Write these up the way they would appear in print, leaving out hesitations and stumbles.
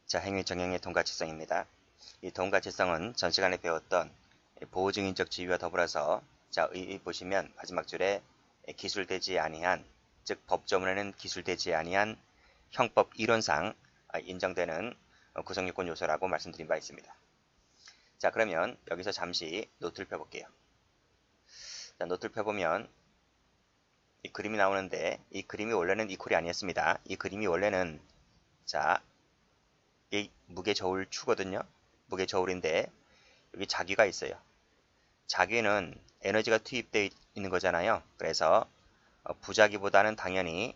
자, 행위 정형의 동가치성입니다. 이 동가치성은 전 시간에 배웠던 보호증인적 지위와 더불어서 자, 보시면 마지막 줄에 기술되지 아니한, 즉 법조문에는 기술되지 아니한 형법 이론상 인정되는 구성요건 요소라고 말씀드린 바 있습니다. 자, 그러면 여기서 잠시 노트를 펴볼게요. 자, 노트를 펴보면 이 그림이 나오는데, 이 그림이 원래는 이퀄이 아니었습니다. 이 그림이 원래는 자, 이 무게저울 추거든요. 무게저울인데 여기 자귀가 있어요. 자귀는 에너지가 투입되어 있는 거잖아요. 그래서 부자기보다는 당연히,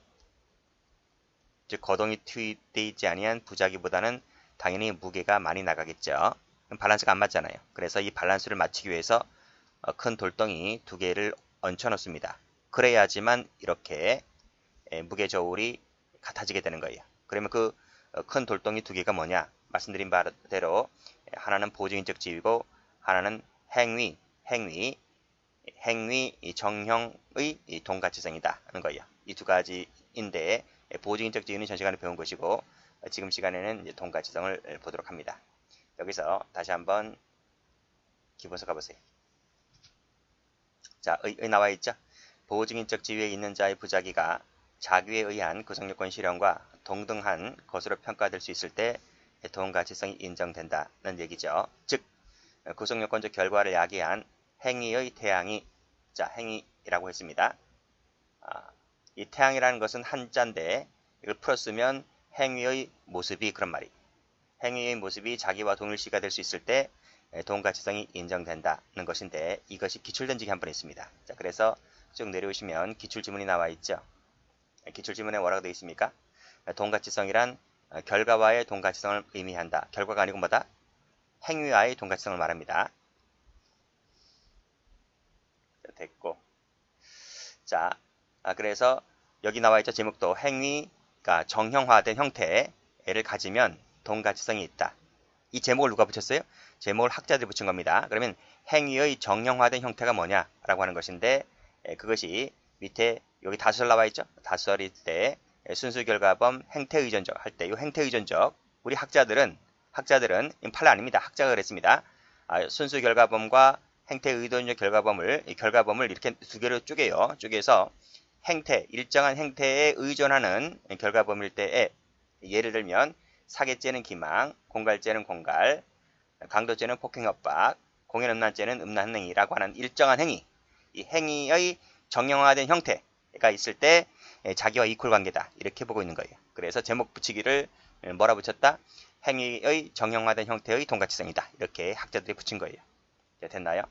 즉 거동이 투입되어 있지 아니한 부자기보다는 당연히 무게가 많이 나가겠죠. 밸런스가 안 맞잖아요. 그래서 이 밸런스를 맞추기 위해서 큰 돌덩이 두 개를 얹혀 놓습니다. 그래야지만 이렇게 무게저울이 같아지게 되는 거예요. 그러면 그 큰 돌덩이 두 개가 뭐냐? 말씀드린 바대로 하나는 보증인적 지위고 하나는 행위 정형의 동가치성이다 하는 거예요. 이 두 가지인데 보증인적 지위는 전 시간에 배운 것이고 지금 시간에는 이제 동가치성을 보도록 합니다. 여기서 다시 한번 기본서 가보세요. 자, 나와 있죠? 보증인적 지위에 있는 자의 부자기가 자귀에 의한 구성요건 실현과 동등한 것으로 평가될 수 있을 때 동가치성이 인정된다는 얘기죠. 즉 구성요건적 결과를 야기한 행위의 태양이, 자, 행위라고 했습니다. 이 태양이라는 것은 한자인데 이걸 풀었으면 행위의 모습이, 그런 말이, 행위의 모습이 자기와 동일시가 될 수 있을 때 동가치성이 인정된다는 것인데, 이것이 기출던지기 한 번 있습니다. 자, 그래서 쭉 내려오시면 기출지문이 나와 있죠. 기출지문에 뭐라고 되어 있습니까? 동가치성이란 결과와의 동가치성을 의미한다. 결과가 아니고 뭐다? 행위와의 동가치성을 말합니다. 자, 됐고. 자, 그래서 여기 나와 있죠. 제목도 행위가 정형화된 형태를 가지면 동가치성이 있다. 이 제목을 누가 붙였어요? 제목을 학자들이 붙인 겁니다. 그러면 행위의 정형화된 형태가 뭐냐라고 하는 것인데, 그것이 밑에 여기 다수설 나와 있죠. 다수설일 때 순수결과범 행태의존적 할 때 이 행태의존적, 우리 학자들은 판례 아닙니다. 학자가 그랬습니다. 순수결과범과 행태의존적 결과범을, 이 결과범을 이렇게 두 개로 쪼개요. 쪼개서 행태, 일정한 행태에 의존하는 결과범일 때에, 예를 들면 사계죄는 기망, 공갈죄는 공갈, 강도죄는 폭행협박, 공연음란죄는 음란행위라고 하는 일정한 행위, 이 행위의 정형화된 형태가 있을 때 자기와 이퀄 관계다, 이렇게 보고 있는 거예요. 그래서 제목 붙이기를 뭐라 붙였다? 행위의 정형화된 형태의 동가치성이다, 이렇게 학자들이 붙인 거예요. 됐나요?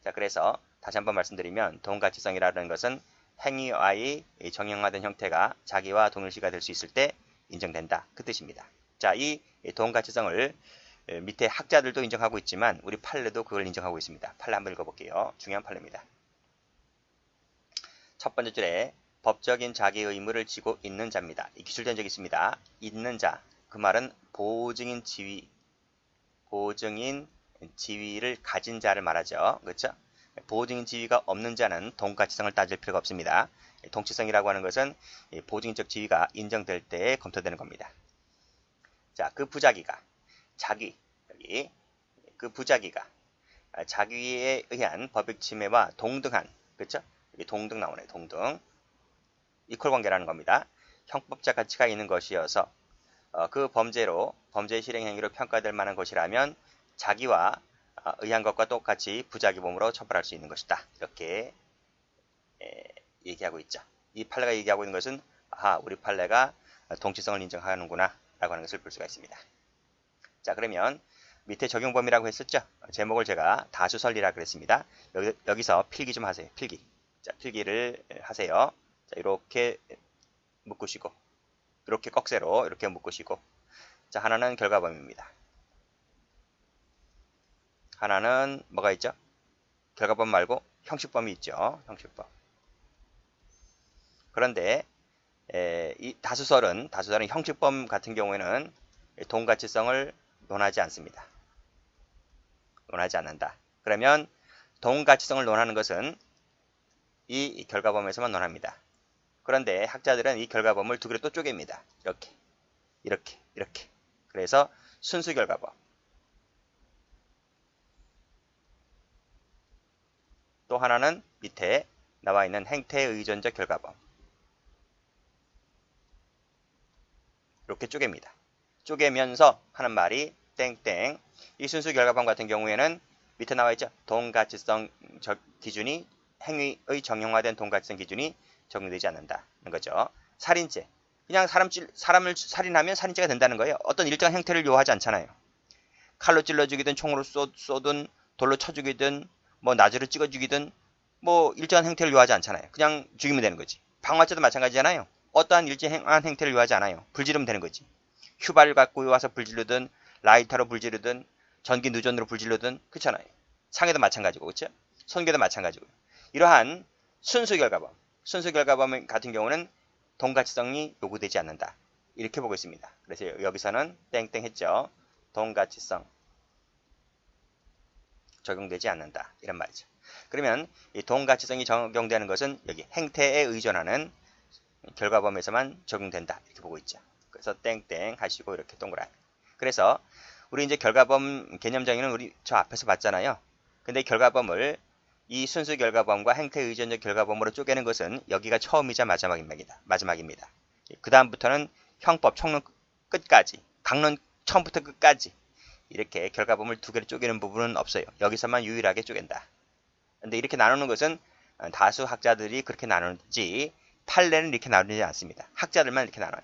자, 그래서 다시 한번 말씀드리면 동가치성이라는 것은 행위와의 정형화된 형태가 자기와 동일시가 될 수 있을 때 인정된다, 그 뜻입니다. 자, 이 동가치성을 밑에 학자들도 인정하고 있지만 우리 판례도 그걸 인정하고 있습니다. 판례 한번 읽어볼게요. 중요한 판례입니다. 첫 번째 줄에 법적인 자기 의무를 지고 있는 자입니다. 이 기술된 적이 있습니다. 있는 자, 그 말은 보증인 지위를 가진 자를 말하죠. 그렇죠? 보증인 지위가 없는 자는 동가치성을 따질 필요가 없습니다. 동치성이라고 하는 것은 보증인적 지위가 인정될 때 검토되는 겁니다. 자, 그 부자기가 여기 그 부자기가 자기에 의한 법익 침해와 동등한, 그렇죠? 여기 동등 나오네. 동등 이퀄 관계라는 겁니다. 형법적 가치가 있는 것이어서 그 범죄 실행 행위로 평가될 만한 것이라면 자기와 의한 것과 똑같이 부자기범으로 처벌할 수 있는 것이다, 이렇게 얘기하고 있죠. 이 판례가 얘기하고 있는 것은 우리 판례가 동치성을 인정하는구나 라고 하는 것을 볼 수가 있습니다. 자, 그러면 밑에 적용 범위라고 했었죠. 제목을 제가 다수설리라 그랬습니다. 여기서 필기 좀 하세요. 필기. 자, 필기를 하세요. 자, 이렇게 묶으시고, 이렇게 꺽쇠로 이렇게 묶으시고, 자, 하나는 결과범입니다. 하나는 뭐가 있죠? 결과범 말고 형식범이 있죠. 형식범. 그런데 이 다수설은 형식범 같은 경우에는 동가치성을 논하지 않습니다. 논하지 않는다. 그러면 동가치성을 논하는 것은 이 결과범에서만 논합니다. 그런데 학자들은 이 결과범을 두 개로 또 쪼갭니다. 이렇게. 그래서 순수 결과범. 또 하나는 밑에 나와 있는 행태 의존적 결과범. 이렇게 쪼갭니다. 쪼개면서 하는 말이 땡땡. 이 순수 결과범 같은 경우에는 밑에 나와 있죠. 동가치성 기준이 행위의 정형화된 동가치성 기준이 적용되지 않는다는 거죠. 살인죄. 그냥 사람을 살인하면 살인죄가 된다는 거예요. 어떤 일정한 형태를 요하지 않잖아요. 칼로 찔러 죽이든 총으로 쏘든 돌로 쳐 죽이든 뭐 나주로 찍어 죽이든 뭐 일정한 형태를 요하지 않잖아요. 그냥 죽이면 되는 거지. 방화죄도 마찬가지잖아요. 어떠한 일정한 형태를 요하지 않아요. 불지르면 되는 거지. 휘발을 갖고 와서 불지르든 라이터로 불지르든 전기 누전으로 불지르든 그렇잖아요. 상해도 마찬가지고 그렇죠? 손괴도 마찬가지고. 이러한 순수 결과범 같은 경우는 동가치성이 요구되지 않는다. 이렇게 보고 있습니다. 그래서 여기서는 땡땡 했죠. 동가치성 적용되지 않는다. 이런 말이죠. 그러면 이 동가치성이 적용되는 것은 여기 행태에 의존하는 결과범에서만 적용된다. 이렇게 보고 있죠. 그래서 땡땡 하시고 이렇게 동그라미. 그래서 우리 이제 결과범 개념 정의는 우리 저 앞에서 봤잖아요. 근데 결과범을 이 순수 결과범과 행태 의존적 결과범으로 쪼개는 것은 여기가 처음이자 마지막입니다. 그 다음부터는 형법 총론 끝까지, 강론 처음부터 끝까지 이렇게 결과범을 두 개로 쪼개는 부분은 없어요. 여기서만 유일하게 쪼갠다. 근데 이렇게 나누는 것은 다수 학자들이 그렇게 나누지 판례는 이렇게 나누지 않습니다. 학자들만 이렇게 나눠요.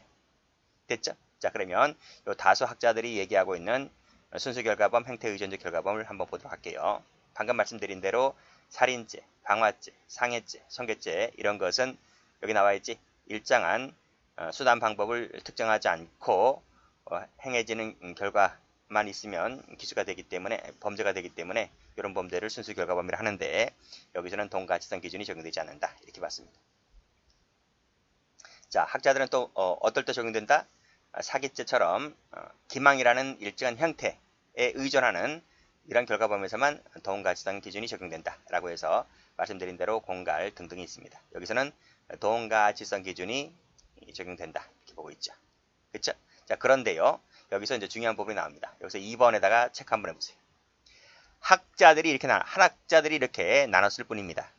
됐죠? 자, 그러면 요 다수 학자들이 얘기하고 있는 순수 결과범, 행태 의존적 결과범을 한번 보도록 할게요. 방금 말씀드린 대로 살인죄, 방화죄, 상해죄, 성괴죄 이런 것은 여기 나와 있지. 일정한 수단 방법을 특정하지 않고 행해지는 결과만 있으면 기수가 되기 때문에 범죄가 되기 때문에 이런 범죄를 순수 결과범이라 하는데 여기서는 동가치성 기준이 적용되지 않는다. 이렇게 봤습니다. 자, 학자들은 또 어떨 때 적용된다? 사기죄처럼 기망이라는 일정한 형태에 의존하는 이런 결과범에서만 동가치성 기준이 적용된다 라고 해서 말씀드린 대로 공갈 등등이 있습니다. 여기서는 동가치성 기준이 적용된다 이렇게 보고 있죠. 그렇죠? 자, 그런데요. 여기서 이제 중요한 부분이 나옵니다. 여기서 2번에다가 체크 한번 해보세요. 한학자들이 이렇게 나눴을 뿐입니다.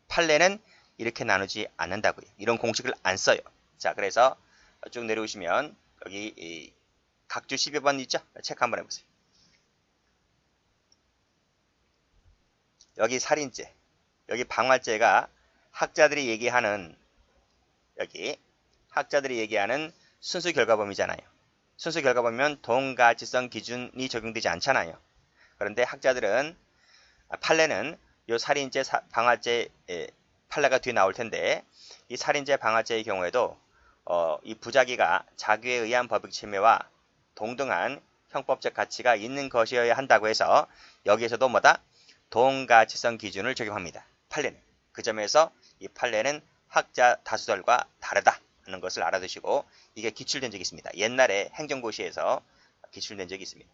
판례는 이렇게 나누지 않는다고요. 이런 공식을 안 써요. 자, 그래서 쭉 내려오시면 여기 각주 12번 있죠? 체크 한번 해보세요. 여기 살인죄, 여기 방화죄가 학자들이 얘기하는 순수 결과범이잖아요. 순수 결과범이면 동가치성 기준이 적용되지 않잖아요. 그런데 학자들은 판례는 요 살인죄, 방화죄 판례가 뒤에 나올 텐데 이 살인죄, 방화죄의 경우에도 이 부작위가 자기에 의한 법익 침해와 동등한 형법적 가치가 있는 것이어야 한다고 해서 여기에서도 뭐다? 동가치성 기준을 적용합니다. 판례는. 그 점에서 이 판례는 학자 다수설과 다르다 하는 것을 알아두시고 이게 기출된 적이 있습니다. 옛날에 행정고시에서 기출된 적이 있습니다.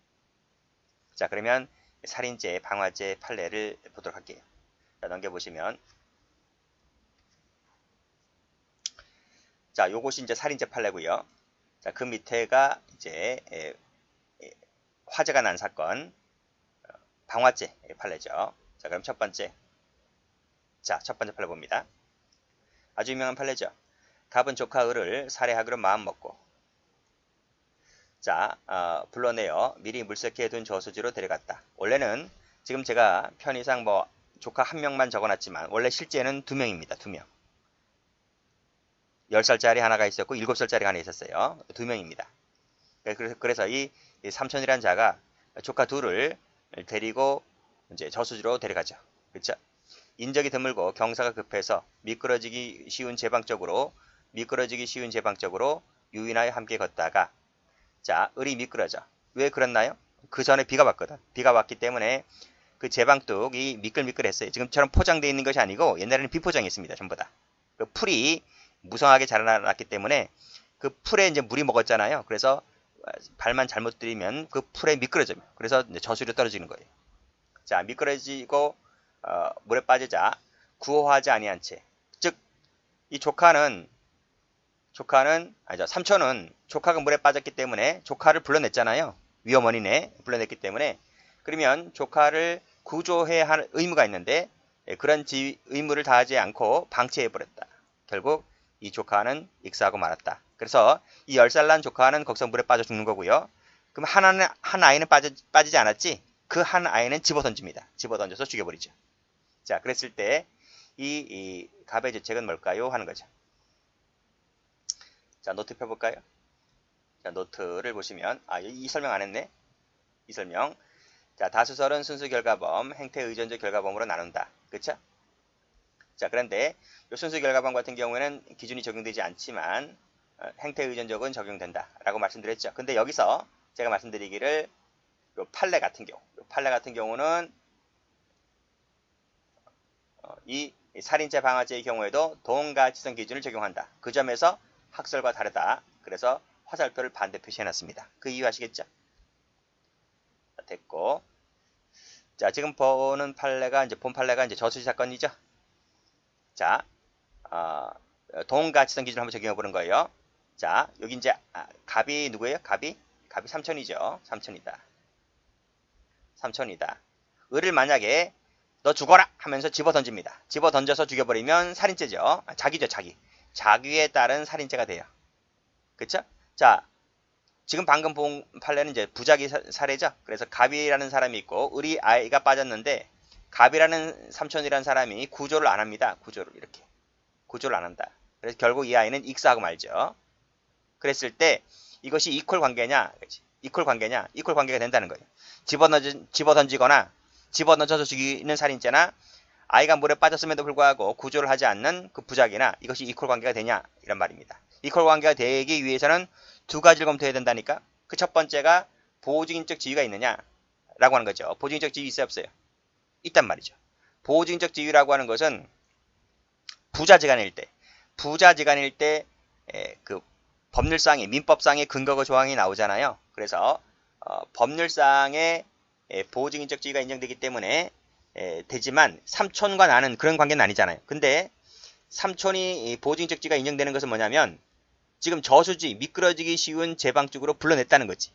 자, 그러면 살인죄, 방화죄 판례를 보도록 할게요. 자, 넘겨보시면 자, 요것이 이제 살인죄 판례고요. 자, 그 밑에가 이제 화재가 난 사건 방화죄 판례죠. 자, 그럼 첫 번째 판례 봅니다. 아주 유명한 판례죠. 갑은 조카 을을 살해하기로 마음먹고 자, 불러내어 미리 물색해 둔 저수지로 데려갔다. 원래는 지금 제가 편의상 뭐 조카 한 명만 적어놨지만 원래 실제는 2명입니다. 2명. 10살짜리 하나가 있었고 7살짜리가 하나 있었어요. 2명입니다. 그래서 이 삼촌이란 자가 조카 둘을 데리고 이제 저수지로 데려가죠. 그렇죠? 인적이 드물고 경사가 급해서 미끄러지기 쉬운 제방적으로 유인하여 함께 걷다가 자, 을이 미끄러져. 왜 그렇나요? 그 전에 비가 왔거든. 비가 왔기 때문에 그 제방뚝이 미끌미끌했어요. 지금처럼 포장되어 있는 것이 아니고 옛날에는 비포장이었습니다. 전부 다. 그 풀이 무성하게 자라났기 때문에 그 풀에 이제 물이 먹었잖아요. 그래서 발만 잘못 들이면 그 풀에 미끄러져요. 그래서 이제 저수리로 떨어지는 거예요. 자, 미끄러지고 물에 빠지자 구호하지 아니한 채. 즉, 이 조카는 삼촌은 조카가 물에 빠졌기 때문에 조카를 불러냈잖아요. 위어머니네 불러냈기 때문에 그러면 조카를 구조해야 할 의무가 있는데 그런 의무를 다하지 않고 방치해버렸다. 결국 이 조카는 익사하고 말았다. 그래서 이 10살 난 조카는 거기서 물에 빠져 죽는 거고요. 그럼 한 아이는 빠지지 않았지? 그 한 아이는 집어 던집니다. 집어 던져서 죽여버리죠. 자, 그랬을 때 이 갑의 죄책은 뭘까요? 하는 거죠. 자, 노트 펴볼까요? 자, 노트를 보시면, 이 설명 안 했네? 이 설명. 자, 다수설은 순수 결과범, 행태 의존적 결과범으로 나눈다. 그쵸? 자, 그런데 이 순수 결과범 같은 경우에는 기준이 적용되지 않지만, 행태 의존적은 적용된다. 라고 말씀드렸죠. 근데 여기서 제가 말씀드리기를, 요 판례 같은 경우는, 이 살인죄 방화죄의 경우에도 동가치성 기준을 적용한다. 그 점에서 학설과 다르다. 그래서 화살표를 반대 표시해놨습니다. 그 이유 아시겠죠? 됐고, 자 지금 보는 판례가 본 판례가 이제 저수지 사건이죠. 자, 동가치성 기준을 한번 적용해 보는 거예요. 자, 여기 이제 갑이 누구예요? 갑이 삼촌이죠. 삼촌이다. 을을 만약에 너 죽어라 하면서 집어 던집니다. 집어 던져서 죽여버리면 살인죄죠. 자기죠, 자기에 따른 살인죄가 돼요. 그쵸? 자, 지금 방금 본 판례는 이제 부작위 사례죠. 그래서 갑이라는 사람이 있고 을이 아이가 빠졌는데 갑이라는 삼촌이라는 사람이 구조를 안 합니다. 구조를 안 한다. 그래서 결국 이 아이는 익사하고 말죠. 그랬을 때 이것이 이퀄 관계냐? 이퀄 관계가 된다는 거예요. 집어 던지거나 집어 던져서 죽이는 살인죄나 아이가 물에 빠졌음에도 불구하고 구조를 하지 않는 그 부작이나 이것이 이퀄 관계가 되냐? 이런 말입니다. 이퀄 관계가 되기 위해서는 두 가지를 검토해야 된다니까. 그 첫 번째가 보호증인적 지위가 있느냐? 라고 하는 거죠. 보호증인적 지위 있어요, 없어요? 있단 말이죠. 보호증인적 지위라고 하는 것은 부자지간일 때 그 법률상의 민법상의 근거가 조항이 나오잖아요. 그래서 법률상의 보호증인적 지위가 인정되기 때문에 되지만 삼촌과 나는 그런 관계는 아니잖아요. 근데 삼촌이 보호증인적 지위가 인정되는 것은 뭐냐면 지금 저수지 미끄러지기 쉬운 제방 쪽으로 불러냈다는 거지.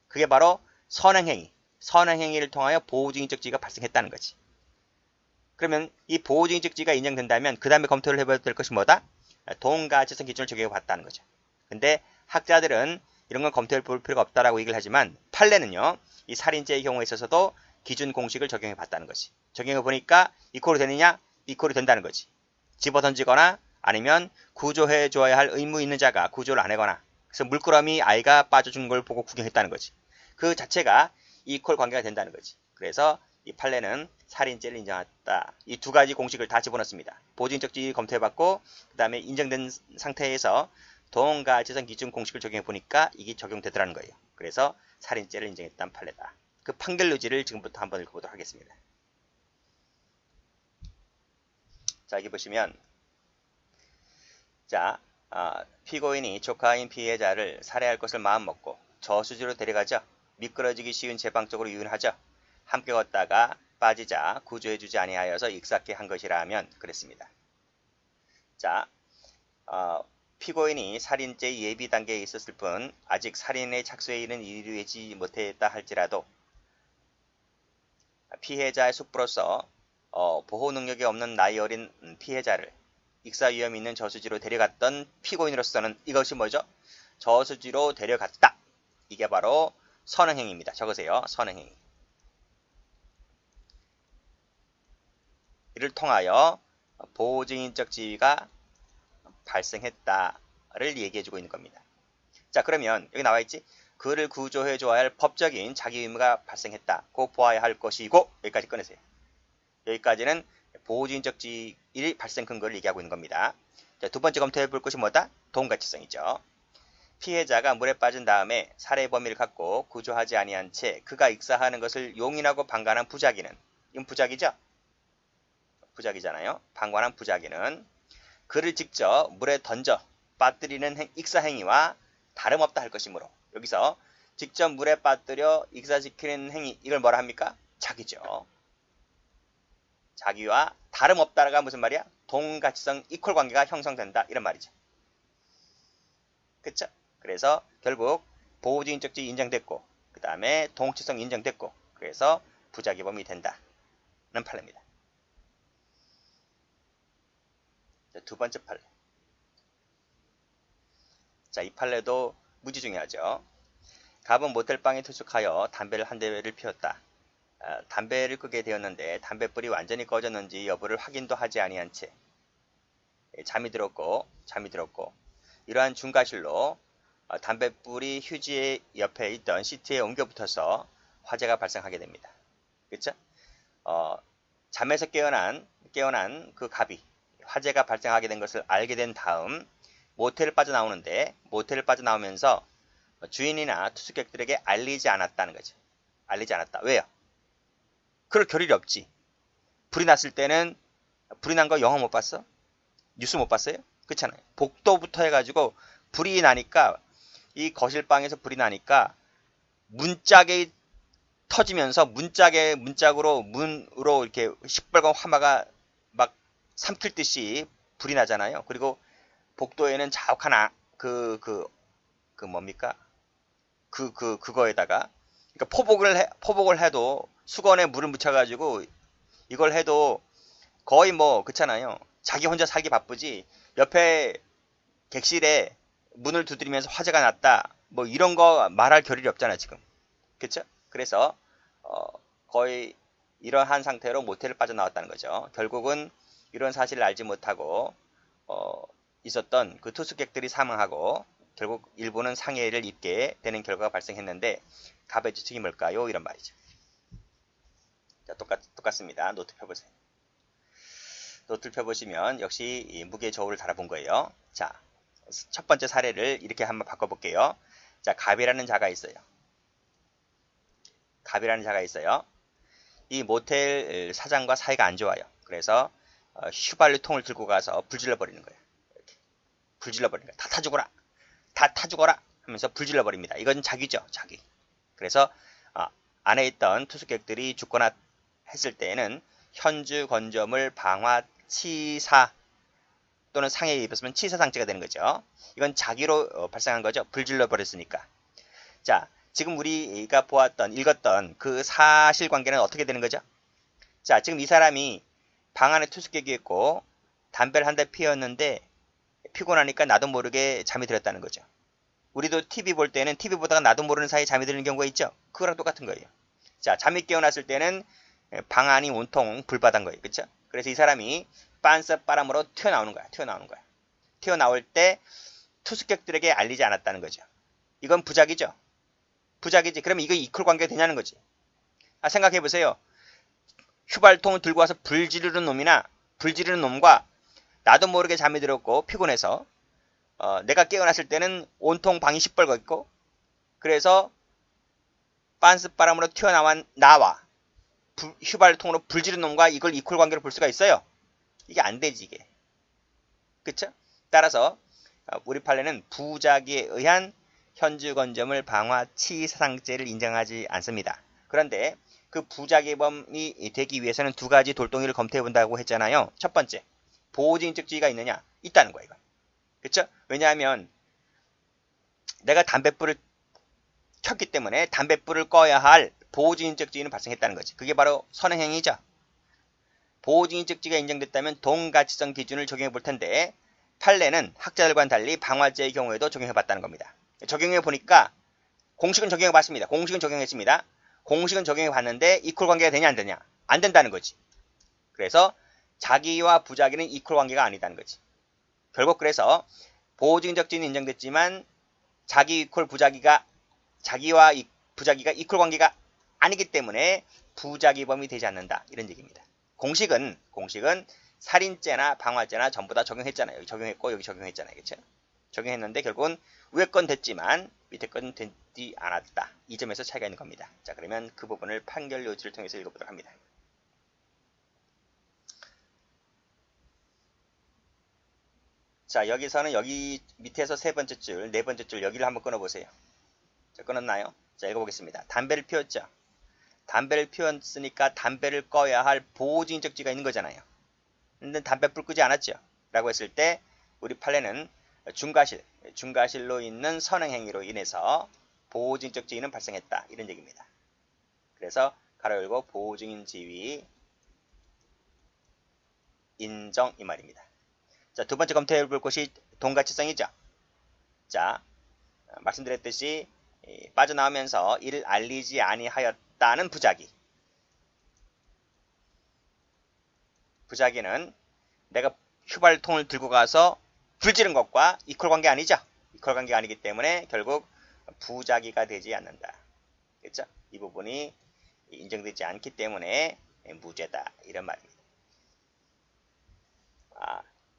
그게 바로 선행행위를 통하여 보호증인적 지위가 발생했다는 거지. 그러면 이 보호증인적 지위가 인정된다면 그 다음에 검토를 해봐야 될 것이 뭐다? 동가치성 기준을 적용해 봤다는 거죠. 근데 학자들은 이런 건 검토해 볼 필요가 없다라고 얘기를 하지만 판례는요. 이 살인죄의 경우에 있어서도 기준 공식을 적용해 봤다는 거지. 적용해 보니까 이퀄이 되느냐? 이퀄이 된다는 거지. 집어 던지거나 아니면 구조해 줘야 할 의무 있는 자가 구조를 안 하거나 그래서 물끄러미 아이가 빠져 죽는 걸 보고 구경했다는 거지. 그 자체가 이퀄 관계가 된다는 거지. 그래서 이 판례는 살인죄를 인정했다. 이 두 가지 공식을 다 집어넣습니다. 보증적 지위 검토해봤고 그 다음에 인정된 상태에서 동가치성 기준 공식을 적용해 보니까 이게 적용되더라는 거예요. 그래서 살인죄를 인정했다는 판례다. 그 판결 유지를 지금부터 한번 읽어보도록 하겠습니다. 자, 여기 보시면 자, 피고인이 조카인 피해자를 살해할 것을 마음먹고 저수지로 데려가죠. 미끄러지기 쉬운 제방 쪽으로 유인하죠. 함께 걷다가 빠지자 구조해주지 아니하여서 익사케 한 것이라 면 그랬습니다. 자, 피고인이 살인죄 예비 단계에 있었을 뿐 아직 살인의 착수에 이르지 못했다 할지라도 피해자의 숙부로서 보호 능력이 없는 나이 어린 피해자를 익사 위험이 있는 저수지로 데려갔던 피고인으로서는 이것이 뭐죠? 저수지로 데려갔다. 이게 바로 선행행위입니다. 적으세요. 선행행위. 이를 통하여 보호증인적 지위가 발생했다를 얘기해주고 있는 겁니다. 자, 그러면 여기 나와있지? 그를 구조해줘야 할 법적인 자기 의무가 발생했다. 고 보아야 할 것이고 여기까지 꺼내세요. 여기까지는 보호증인적 지위 발생 근거를 얘기하고 있는 겁니다. 자, 두 번째 검토해볼 것이 뭐다? 동가치성이죠. 피해자가 물에 빠진 다음에 살해 범위를 갖고 구조하지 아니한 채 그가 익사하는 것을 용인하고 방관한 부작위는 이건 부작위죠? 부작위잖아요. 방관한 부작위는 그를 직접 물에 던져 빠뜨리는 익사행위와 다름없다 할 것이므로 여기서 직접 물에 빠뜨려 익사시키는 행위 이걸 뭐라 합니까? 자기죠. 자기와 다름없다가 무슨 말이야? 동가치성 이퀄 관계가 형성된다 이런 말이죠. 그쵸? 그래서 결국 보호주의인적지 인정됐고 그 다음에 동치성 인정됐고 그래서 부작위범이 된다는 판례입니다. 자, 두 번째 판례. 자, 이 판례도 무지 중요하죠. 갑은 모텔방에 투숙하여 담배를 한 대를 피웠다. 담배를 끄게 되었는데 담뱃불이 완전히 꺼졌는지 여부를 확인도 하지 아니한 채 잠이 들었고 이러한 중과실로 담뱃불이 휴지 옆에 있던 시트에 옮겨 붙어서 화재가 발생하게 됩니다. 그쵸? 잠에서 깨어난 그 갑이 화재가 발생하게 된 것을 알게 된 다음 모텔을 빠져나오는데 모텔을 빠져나오면서 주인이나 투숙객들에게 알리지 않았다는 거죠. 알리지 않았다. 왜요? 그럴 겨를이 없지. 불이 났을 때는 불이 난 거 영화 못 봤어? 뉴스 못 봤어요? 그렇잖아요. 복도부터 해가지고 불이 나니까 이 거실방에서 불이 나니까 문짝이 터지면서 문짝으로 문으로 이렇게 시뻘건 화마가 막 삼킬 듯이 불이 나잖아요. 그리고 복도에는 자욱한 뭡니까? 그거에다가 그러니까 포복을 해도 수건에 물을 묻혀가지고 이걸 해도 거의 뭐 그렇잖아요. 자기 혼자 살기 바쁘지 옆에 객실에 문을 두드리면서 화재가 났다 뭐 이런 거 말할 겨를이 없잖아 지금. 그쵸? 그래서 거의 이러한 상태로 모텔을 빠져나왔다는 거죠. 결국은 이런 사실을 알지 못하고 있었던 그 투숙객들이 사망하고 결국 일부는 상해를 입게 되는 결과가 발생했는데 갑의 추측이 뭘까요? 이런 말이죠. 자, 똑같습니다. 노트 펴보세요. 노트를 펴보시면 역시 이 무게의 저울을 달아본 거예요. 자, 첫 번째 사례를 이렇게 한번 바꿔볼게요. 자, 갑이라는 자가 있어요. 이 모텔 사장과 사이가 안 좋아요. 그래서 휘발유통을 들고 가서 불질러 버리는 거예요. 이렇게. 불질러 버리는 거예요. 다 타죽어라 하면서 불질러 버립니다. 이건 자기죠. 자기. 그래서 안에 있던 투숙객들이 죽거나 했을 때에는 현주 건조물 방화 치사 또는 상해에 입었으면 치사상죄가 되는 거죠. 이건 자기로 발생한 거죠. 불질러 버렸으니까. 자, 지금 우리가 읽었던 그 사실관계는 어떻게 되는 거죠? 자, 지금 이 사람이 방 안에 투숙객이 있고 담배를 한 대 피웠는데 피곤하니까 나도 모르게 잠이 들었다는 거죠. 우리도 TV 볼 때는 TV 보다가 나도 모르는 사이에 잠이 드는 경우가 있죠. 그거랑 똑같은 거예요. 자, 잠이 깨어났을 때는 방 안이 온통 불바다인 거예요. 그렇죠? 그래서 이 사람이 빤스바람으로 튀어나오는 거야. 튀어나올 때 투숙객들에게 알리지 않았다는 거죠. 이건 부작이죠. 부작이지. 그러면 이거 이퀄 관계가 되냐는 거지. 생각해 보세요. 휘발통을 들고 와서 불 지르는 놈과 나도 모르게 잠이 들었고 피곤해서 내가 깨어났을 때는 온통 방이 시뻘거 있고 그래서 빤스바람으로 나와 휘발통으로 불 지르는 놈과 이걸 이퀄 관계로 볼 수가 있어요. 이게 안 되지 이게. 그쵸? 따라서 우리 판례는 부작위에 의한 현주건조물 방화 치사상죄를 인정하지 않습니다. 그런데 그 부작위범이 되기 위해서는 두 가지 돌덩이를 검토해 본다고 했잖아요. 첫 번째, 보호주의인적지위가 있느냐? 있다는 거야, 이건. 그쵸? 왜냐하면 내가 담뱃불을 켰기 때문에 담뱃불을 꺼야 할 보호주의인적지위는 발생했다는 거지. 그게 바로 선행행위죠. 보호주의인적지위가 인정됐다면 동가치성 기준을 적용해 볼 텐데 판례는 학자들과는 달리 방화죄의 경우에도 적용해 봤다는 겁니다. 적용해 보니까 공식은 적용해 봤습니다. 공식은 적용해 봤는데 이퀄 관계가 되냐 안 되냐? 안 된다는 거지. 그래서 자기와 부작위는 이퀄 관계가 아니다는 거지. 결국 그래서 보호주의인적지위는 인정됐지만 자기와 부작위가 이퀄 관계가 아니기 때문에 부작위범이 되지 않는다. 이런 얘기입니다. 공식은 살인죄나 방화죄나 전부 다 적용했잖아요. 여기 적용했고 여기 적용했잖아요. 그렇죠? 적용했는데 결국은 위에 건 됐지만 밑에 건 되지 않았다. 이 점에서 차이가 있는 겁니다. 자, 그러면 그 부분을 판결 요지를 통해서 읽어보도록 합니다. 자, 여기서는 여기 밑에서 세 번째 줄, 네 번째 줄 여기를 한번 끊어보세요. 자, 끊었나요? 자, 읽어보겠습니다. 담배를 피웠죠. 담배를 피웠으니까 담배를 꺼야 할 보호주의인적지가 있는 거잖아요. 근데 담배불 끄지 않았죠. 라고 했을 때 우리 판례는 중과실로 있는 선행행위로 인해서 보호증적 지위는 발생했다. 이런 얘기입니다. 그래서 가로 열고 보호증인 지위 인정 이 말입니다. 자, 두 번째 검토해 볼 것이 동가치성이죠. 자, 말씀드렸듯이 빠져나오면서 이를 알리지 아니하였다는 부작위. 부작위는 내가 휘발통을 들고 가서 불 지른 것과 이퀄 관계 아니죠. 이퀄 관계가 아니기 때문에 결국 부작위가 되지 않는다. 그렇죠? 이 부분이 인정되지 않기 때문에 무죄다. 이런 말입니다.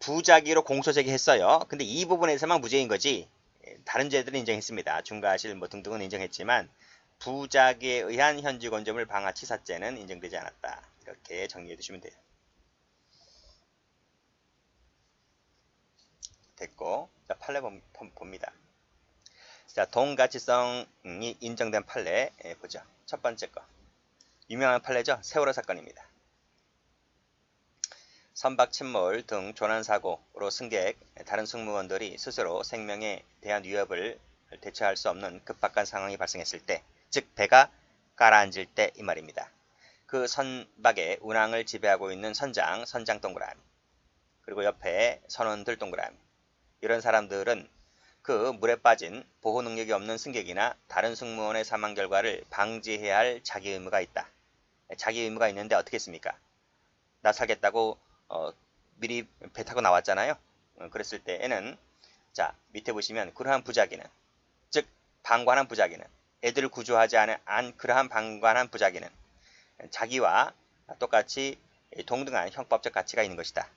부작위로 공소 제기했어요. 근데 이 부분에서만 무죄인 거지. 다른 죄들은 인정했습니다. 중과실 뭐 등등은 인정했지만 부작위에 의한 현지건조물 방화치사죄는 인정되지 않았다. 이렇게 정리해 두시면 돼요. 됐고, 자, 판례 봅니다. 자, 동가치성이 인정된 판례 보죠. 첫 번째 거. 유명한 판례죠. 세월호 사건입니다. 선박 침몰 등 조난사고로 승객, 다른 승무원들이 스스로 생명에 대한 위협을 대처할 수 없는 급박한 상황이 발생했을 때, 즉 배가 가라앉을 때 이 말입니다. 그 선박의 운항을 지배하고 있는 선장 동그라미, 그리고 옆에 선원들 동그라미. 이런 사람들은 그 물에 빠진 보호 능력이 없는 승객이나 다른 승무원의 사망 결과를 방지해야 할 자기 의무가 있다. 자기 의무가 있는데 어떻게 했습니까? 나 살겠다고 미리 배 타고 나왔잖아요. 그랬을 때에는 자, 밑에 보시면 그러한 부작위는, 즉 방관한 부작위는, 애들을 구조하지 않은 그러한 방관한 부작위는 자기와 똑같이 동등한 형법적 가치가 있는 것이다.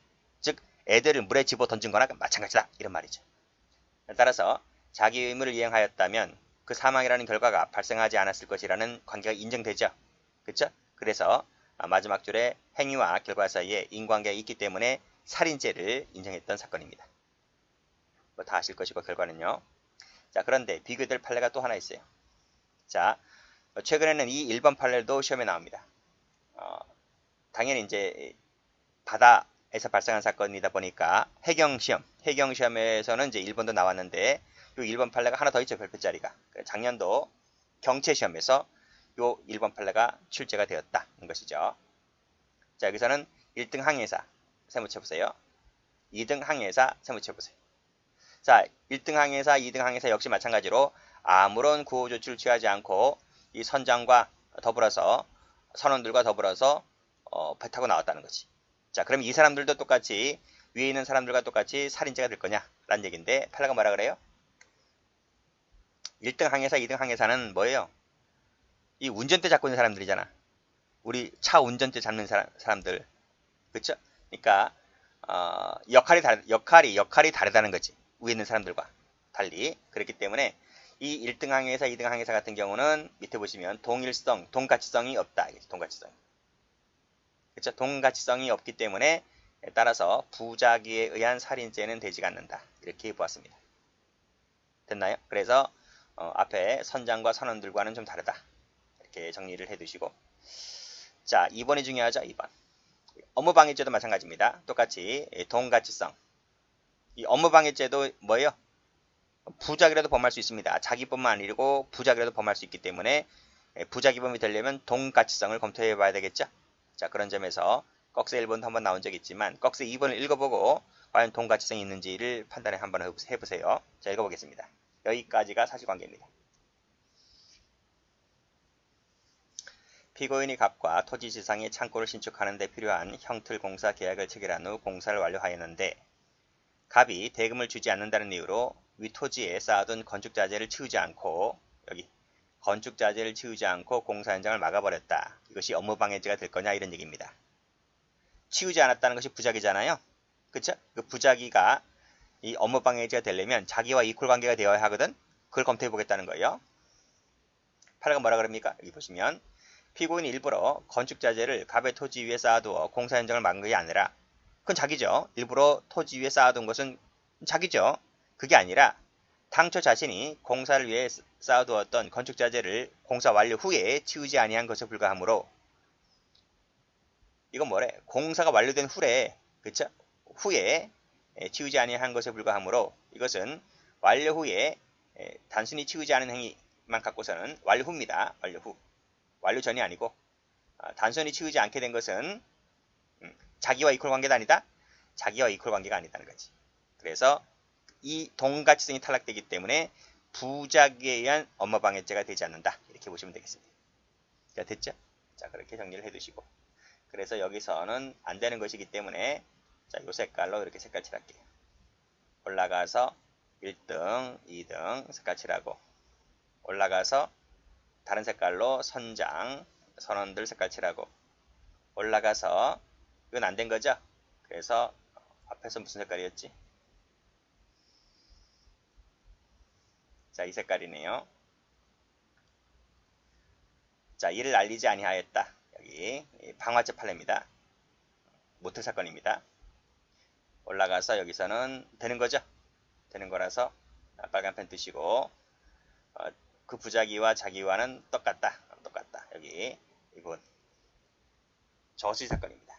즉 애들을 물에 집어 던진 거나 마찬가지다. 이런 말이죠. 따라서 자기 의무를 이행하였다면 그 사망이라는 결과가 발생하지 않았을 것이라는 관계가 인정되죠. 그렇죠? 그래서 마지막 줄에 행위와 결과 사이에 인과관계가 있기 때문에 살인죄를 인정했던 사건입니다. 뭐 다 아실 것이고 결과는요. 자, 그런데 비교될 판례가 또 하나 있어요. 자, 최근에는 이 1번 판례도 시험에 나옵니다. 당연히 이제 바다에서 발생한 사건이다 보니까 해경시험에서는 이제 1번도 나왔는데 이 1번 판례가 하나 더 있죠. 별표짜리가. 작년도 경채시험에서 요 1번 판례가 출제가 되었다는 것이죠. 자, 여기서는 1등 항해사 세무쳐보세요. 2등 항해사 세무쳐보세요. 자, 1등 항해사, 2등 항해사 역시 마찬가지로 아무런 구호조치를 취하지 않고 이 선장과 더불어서 선원들과 더불어서 배 타고 나왔다는 거지. 자, 그럼 이 사람들도 똑같이 위에 있는 사람들과 똑같이 살인죄가 될 거냐? 라는 얘기인데 판례가 뭐라 그래요? 1등 항해사, 2등 항해사는 뭐예요? 이 운전대 잡고 있는 사람들이잖아. 우리 차 운전대 잡는 사람들. 그쵸? 그러니까 역할이 다르다는 거지. 위에 있는 사람들과 달리. 그렇기 때문에 이 1등 항해사, 2등 항해사 같은 경우는 밑에 보시면 동가치성이 없다. 동가치성. 그쵸? 동가치성이 없기 때문에 따라서 부작위에 의한 살인죄는 되지 않는다. 이렇게 보았습니다. 됐나요? 그래서 앞에 선장과 선원들과는 좀 다르다. 이렇게 정리를 해두시고, 자, 2번이 중요하죠. 2번. 업무방해죄도 마찬가지입니다. 똑같이 동가치성. 이 업무방해죄도 뭐예요? 부작위라도 범할 수 있습니다. 자기뿐만 아니고 부작위라도 범할 수 있기 때문에 부작위범이 되려면 동가치성을 검토해 봐야 되겠죠. 자, 그런 점에서 꺽쇠 1번도 한번 나온 적이 있지만 꺽쇠 2번을 읽어보고 과연 동가치성이 있는지를 판단을 한번 해보세요. 자, 읽어보겠습니다. 여기까지가 사실관계입니다. 피고인이 갑과 토지지상의 창고를 신축하는 데 필요한 형틀공사 계약을 체결한 후 공사를 완료하였는데 갑이 대금을 주지 않는다는 이유로 위 토지에 쌓아둔 건축자재를 치우지 않고 공사 현장을 막아버렸다. 이것이 업무방해죄가 될 거냐 이런 얘기입니다. 치우지 않았다는 것이 부작위잖아요. 그쵸? 그 부작위가 이 업무방해죄가 되려면 자기와 이퀄 관계가 되어야 하거든. 그걸 검토해 보겠다는 거예요. 판례가 뭐라 그럽니까? 여기 보시면 피고인이 일부러 건축자재를 갑의 토지 위에 쌓아두어 공사 현장을 막은 것이 아니라 그건 자기죠. 일부러 토지 위에 쌓아둔 것은 자기죠. 그게 아니라 당초 자신이 공사를 위해 쌓아두었던 건축자재를 공사 완료 후에 치우지 아니한 것에 불과하므로 이건 뭐래? 공사가 완료된 후에, 그쵸? 후에 치우지 아니한 것에 불과하므로 이것은 완료 후에 단순히 치우지 않은 행위만 갖고서는 완료 후입니다. 완료 후. 완료 전이 아니고 단순히 치우지 않게 된 것은 자기와 이퀄 관계가 아니다. 자기와 이퀄 관계가 아니다는 거지. 그래서 이 동가치성이 탈락되기 때문에 부작위에 의한 업무방해죄가 되지 않는다. 이렇게 보시면 되겠습니다. 자, 됐죠? 자, 그렇게 정리를 해두시고. 그래서 여기서는 안 되는 것이기 때문에 자, 요 색깔로 이렇게 색깔 칠할게요. 올라가서 1등, 2등 색깔 칠하고 올라가서 다른 색깔로 선장, 선원들 색깔 칠하고 올라가서 이건 안 된 거죠? 그래서 앞에서 무슨 색깔이었지? 자, 이 색깔이네요. 자, 이를 알리지 아니하였다. 여기 방화죄 판례입니다. 모텔 사건입니다. 올라가서 여기서는 되는 거죠? 되는 거라서 빨간 펜 뜨시고 그 부작위와 자기와는 똑같다. 똑같다. 여기 이분 저수지 사건입니다.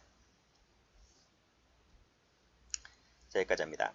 자, 여기까지 합니다.